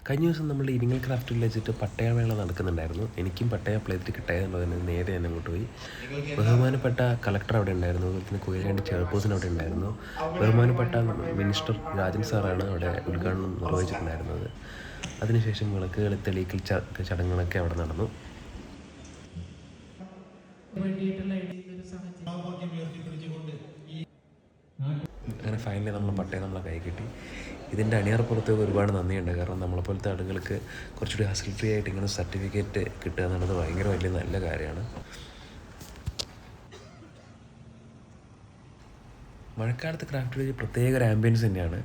കഴിഞ്ഞ ദിവസം നമ്മൾ ഇരിങ്ങൽ ക്രാഫ്റ്റ് വില്ലേജിട്ട് പട്ടയമേള നടക്കുന്നുണ്ടായിരുന്നു. എനിക്കും പട്ടയ അപ്ലൈ ചെയ്തിട്ട് കിട്ടായതുകൊണ്ട് നേരെ ഞാൻ അങ്ങോട്ട് പോയി. ബഹുമാനപ്പെട്ട കളക്ടർ അവിടെ ഉണ്ടായിരുന്നു, അതുപോലെ തന്നെ കൊയിലാണ്ടി ചെയർപേഴ്സൺ അവിടെ ഉണ്ടായിരുന്നു. ബഹുമാനപ്പെട്ട മിനിസ്റ്റർ രാജൻ സാറാണ് അവിടെ ഉദ്ഘാടനം നിർവഹിച്ചിട്ടുണ്ടായിരുന്നത്. അതിനുശേഷം വിളക്കുകൾ തെളിയിക്കൽ ചടങ്ങുകളൊക്കെ അവിടെ നടന്നു. അങ്ങനെ ഫൈനലി നമ്മൾ പട്ടയം നമ്മളെ കൈ കിട്ടി. ഇതിൻ്റെ അണിയറപ്പുറത്തേക്ക് ഒരുപാട് നന്ദിയുണ്ട്. കാരണം നമ്മളെപ്പോലത്തെ ആളുകൾക്ക് കുറച്ചുകൂടി ഹസിൽ ഫ്രീ ആയിട്ട് ഇങ്ങനെ സർട്ടിഫിക്കറ്റ് കിട്ടുക എന്നുള്ളത് ഭയങ്കര വലിയ നല്ല കാര്യമാണ്. മഴക്കാലത്ത് ക്രാഫ്റ്റ് വില്ലേജ് പ്രത്യേക ഒരു ആംബിയൻസ് തന്നെയാണ്.